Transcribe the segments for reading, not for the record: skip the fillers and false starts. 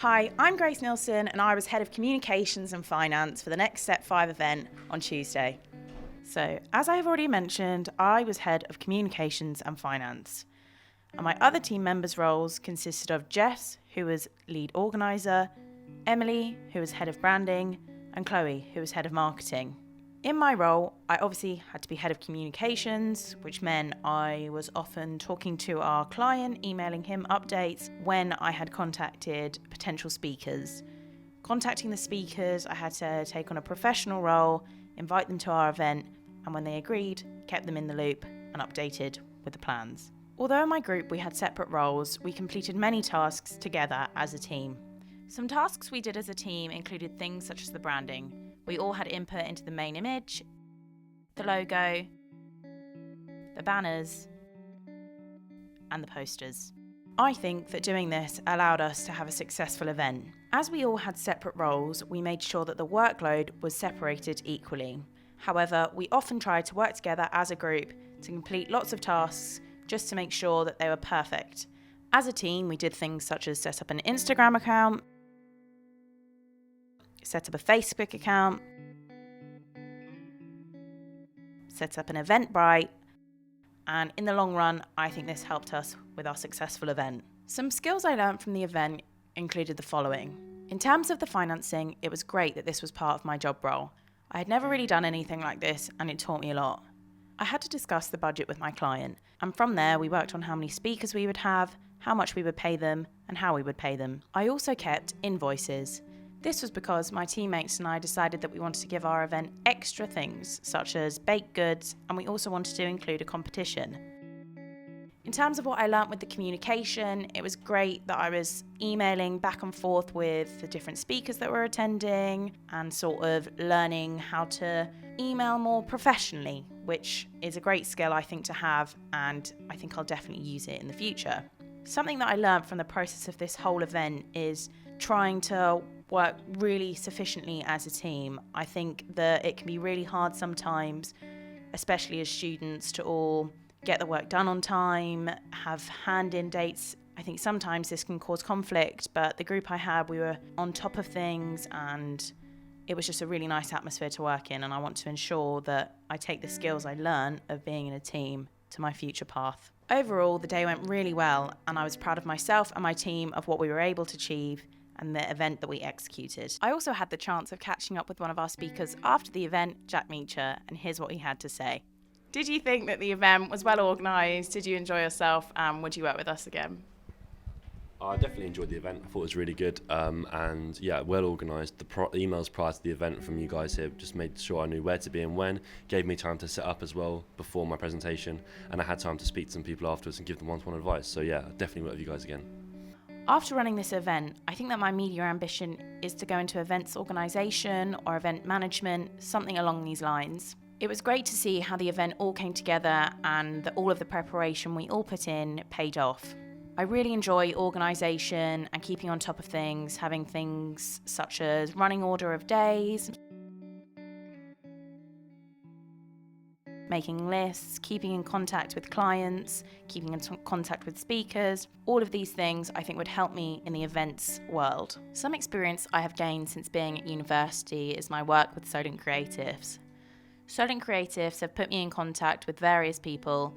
Hi, I'm Grace Nielsen and I was Head of Communications and Finance for the NextStep5 event on Tuesday. So, as I have already mentioned, I was Head of Communications and Finance. And my other team members' roles consisted of Jess, who was Lead Organiser, Emily, who was Head of Branding, and Chloe, who was Head of Marketing. In my role, I obviously had to be Head of Communications, which meant I was often talking to our client, emailing him updates when I had contacted potential speakers. Contacting the speakers, I had to take on a professional role, invite them to our event, and when they agreed, kept them in the loop and updated with the plans. Although in my group we had separate roles, we completed many tasks together as a team. Some tasks we did as a team included things such as the branding. We all had input into the main image, the logo, the banners, and the posters. I think that doing this allowed us to have a successful event. As we all had separate roles, we made sure that the workload was separated equally. However, we often tried to work together as a group to complete lots of tasks just to make sure that they were perfect. As a team, we did things such as set up an Instagram account, set up a Facebook account, set up an Eventbrite, and in the long run, I think this helped us with our successful event. Some skills I learned from the event included the following. In terms of the financing, it was great that this was part of my job role. I had never really done anything like this, and it taught me a lot. I had to discuss the budget with my client, and from there we worked on how many speakers we would have, how much we would pay them, and how we would pay them. I also kept invoices. This was because my teammates and I decided that we wanted to give our event extra things, such as baked goods, and we also wanted to include a competition. In terms of what I learnt with the communication, it was great that I was emailing back and forth with the different speakers that were attending and sort of learning how to email more professionally, which is a great skill I think to have, and I think I'll definitely use it in the future. Something that I learnt from the process of this whole event is trying to work really sufficiently as a team. I think that it can be really hard sometimes, especially as students, to all get the work done on time, have hand-in dates. I think sometimes this can cause conflict, but the group I had, we were on top of things and it was just a really nice atmosphere to work in, and I want to ensure that I take the skills I learn of being in a team to my future path. Overall, the day went really well and I was proud of myself and my team of what we were able to achieve and the event that we executed. I also had the chance of catching up with one of our speakers after the event, Jack Meacher, and here's what he had to say. Did you think that the event was well organised? Did you enjoy yourself? And would you work with us again? I definitely enjoyed the event. I thought it was really good, and yeah, well organised. The emails prior to the event from you guys here just made sure I knew where to be and when. Gave me time to set up as well before my presentation, and I had time to speak to some people afterwards and give them one-to-one advice. So yeah, I definitely work with you guys again. After running this event, I think that my media ambition is to go into events organisation or event management, something along these lines. It was great to see how the event all came together and that all of the preparation we all put in paid off. I really enjoy organisation and keeping on top of things, having things such as running order of days, making lists, keeping in contact with clients, keeping in contact with speakers. All of these things I think would help me in the events world. Some experience I have gained since being at university is my work with Solent Creatives. Solent Creatives have put me in contact with various people,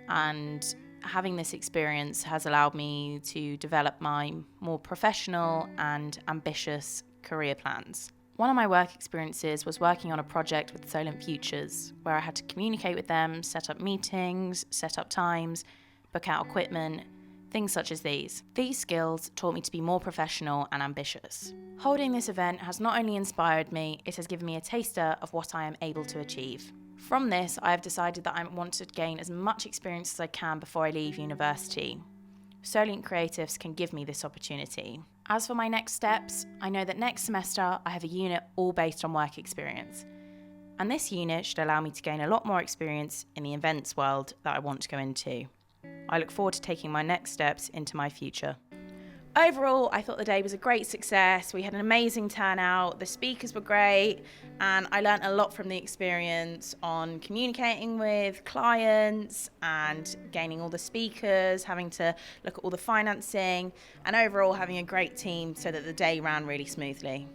and having this experience has allowed me to develop my more professional and ambitious career plans. One of my work experiences was working on a project with Solent Futures, where I had to communicate with them, set up meetings, set up times, book out equipment, things such as these. These skills taught me to be more professional and ambitious. Holding this event has not only inspired me, it has given me a taster of what I am able to achieve. From this, I have decided that I want to gain as much experience as I can before I leave university. Solent Creatives can give me this opportunity. As for my next steps, I know that next semester I have a unit all based on work experience. And this unit should allow me to gain a lot more experience in the events world that I want to go into. I look forward to taking my next steps into my future. Overall, I thought the day was a great success. We had an amazing turnout, the speakers were great, and I learnt a lot from the experience on communicating with clients and gaining all the speakers, having to look at all the financing, and overall having a great team so that the day ran really smoothly.